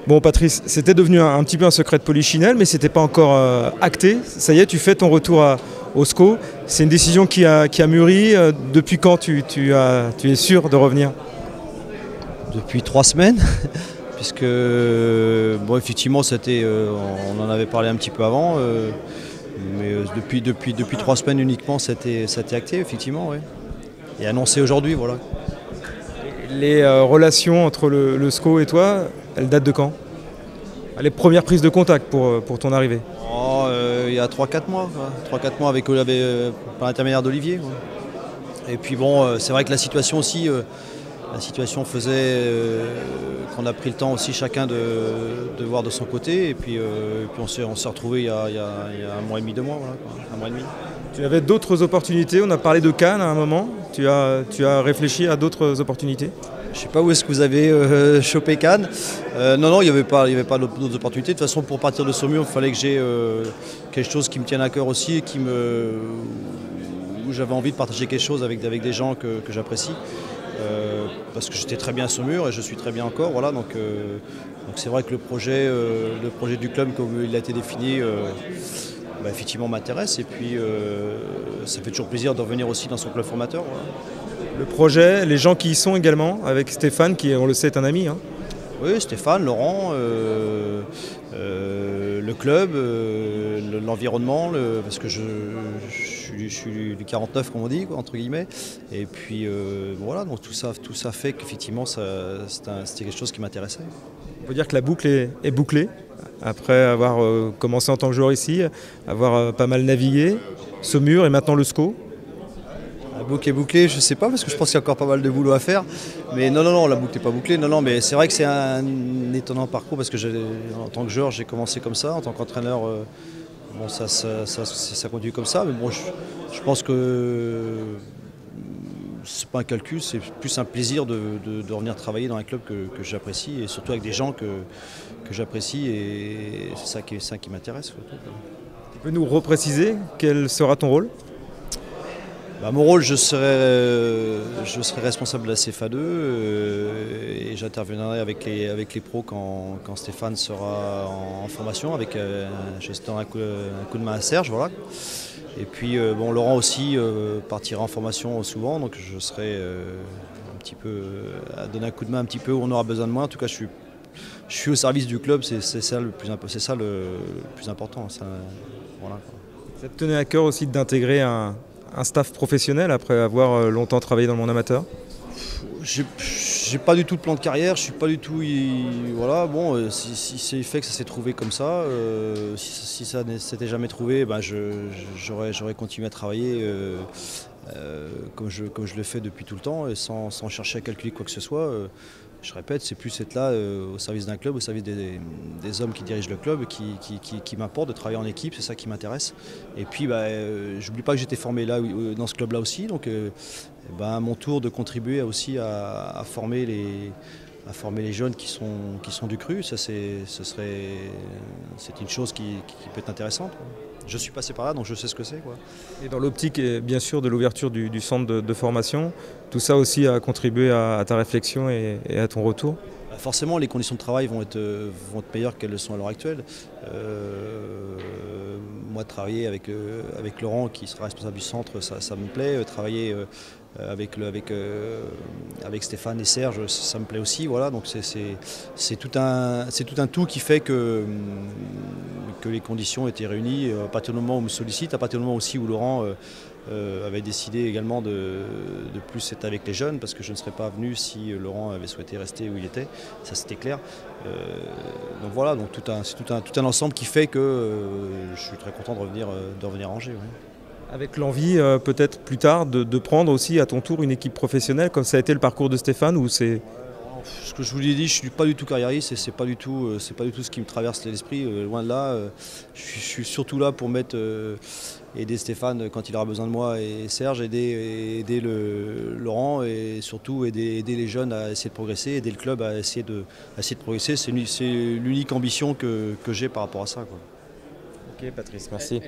Bon Patrice, c'était devenu un petit peu un secret de polichinelle, mais c'était pas encore acté. Ça y est, tu fais ton retour au SCO. C'est une décision qui a mûri. Depuis quand tu es sûr de revenir? Depuis 3 semaines, puisque bon, effectivement on en avait parlé un petit peu avant, mais depuis 3 semaines uniquement c'était acté effectivement, ouais. Et annoncé aujourd'hui, voilà. Les relations entre le SCO et toi, elles datent de quand? Les premières prises de contact pour ton arrivée? Oh, il y a 3-4 mois, quoi. 3-4 mois par l'intermédiaire d'Olivier, quoi. Et puis bon, c'est vrai que la situation aussi, la situation faisait qu'on a pris le temps aussi chacun de voir de son côté. Et puis on s'est retrouvés il y a 1 mois et demi, 2 mois, voilà, quoi. 1 mois et demi. Tu avais d'autres opportunités, on a parlé de Cannes à un moment. Tu as réfléchi à d'autres opportunités? Je ne sais pas où est-ce que vous avez chopé Cannes. Non, il n'y avait pas d'autres opportunités. De toute façon, pour partir de Saumur, il fallait que j'ai quelque chose qui me tienne à cœur aussi et où j'avais envie de partager quelque chose avec des gens que j'apprécie. Parce que j'étais très bien à Saumur et je suis très bien encore. Voilà, donc c'est vrai que le projet du club, comme il a été défini, effectivement m'intéresse. Et puis ça fait toujours plaisir de revenir aussi dans son club formateur. Voilà. Le projet, les gens qui y sont également, avec Stéphane, qui on le sait est un ami. Hein. Oui, Stéphane, Laurent, le club, l'environnement, parce que je suis du 49 comme on dit, quoi, entre guillemets. Et puis voilà, donc tout ça fait qu'effectivement c'était quelque chose qui m'intéressait. On peut dire que la boucle est bouclée, après avoir commencé en tant que joueur ici, avoir pas mal navigué, Saumur et maintenant le SCO. La boucle est bouclée, je ne sais pas, parce que je pense qu'il y a encore pas mal de boulot à faire. Mais non, la boucle n'est pas bouclée. Non, mais c'est vrai que c'est un étonnant parcours, parce que en tant que joueur, j'ai commencé comme ça. En tant qu'entraîneur, bon, ça continue comme ça. Mais bon, je pense que c'est pas un calcul, c'est plus un plaisir de revenir travailler dans un club que j'apprécie, et surtout avec des gens que j'apprécie. Et c'est ça qui m'intéresse. Tu peux nous repréciser quel sera ton rôle? Mon rôle, je serai responsable de la CFA2 et j'interviendrai avec les pros quand Stéphane sera en formation, je donnerai un coup de main à Serge. Voilà. Et puis Laurent aussi partira en formation souvent, donc je serai un petit peu à donner un coup de main un petit peu où on aura besoin de moi. En tout cas, je suis au service du club, c'est ça le plus important. Ça, voilà. Ça te tenait à cœur aussi d'intégrer un staff professionnel après avoir longtemps travaillé dans le monde amateur? J'ai pas du tout de plan de carrière, je suis pas du tout. Voilà, bon, si c'est fait que ça s'est trouvé comme ça, si ça ne s'était jamais trouvé, j'aurais continué à travailler comme je le fais depuis tout le temps, et sans chercher à calculer quoi que ce soit. Je répète, c'est plus être là au service d'un club, au service des hommes qui dirigent le club, qui m'importe de travailler en équipe, c'est ça qui m'intéresse. Et puis j'oublie pas que j'étais formé là, dans ce club-là aussi, donc à mon tour de contribuer aussi à former les jeunes qui sont du cru, ça c'est une chose qui peut être intéressante, quoi. Je suis passé par là, donc je sais ce que c'est, quoi. Et dans l'optique, bien sûr, de l'ouverture du centre de formation, tout ça aussi a contribué à ta réflexion et à ton retour? Forcément, les conditions de travail vont être meilleures qu'elles le sont à l'heure actuelle. Moi, travailler avec Laurent, qui sera responsable du centre, ça me plaît. Travailler avec Stéphane et Serge, ça me plaît aussi. Voilà, donc c'est tout un tout qui fait que les conditions étaient réunies. À partir du moment où on me sollicite, à partir du moment aussi où Laurent avait décidé également de plus être avec les jeunes, parce que je ne serais pas venu si Laurent avait souhaité rester où il était, ça c'était clair. Donc voilà, donc c'est tout un ensemble qui fait que je suis très content de revenir à Angers. Ouais. Avec l'envie peut-être plus tard de prendre aussi à ton tour une équipe professionnelle, comme ça a été le parcours de Stéphane, ou c'est... Ce que je vous l'ai dit, je ne suis pas du tout carriériste, et c'est pas du tout ce qui me traverse l'esprit. Loin de là, je suis surtout là pour aider Stéphane quand il aura besoin de moi, et Serge, aider Laurent, et surtout aider les jeunes à essayer de progresser, aider le club à essayer de progresser. C'est l'unique ambition que j'ai par rapport à ça, quoi. Ok Patrice, merci.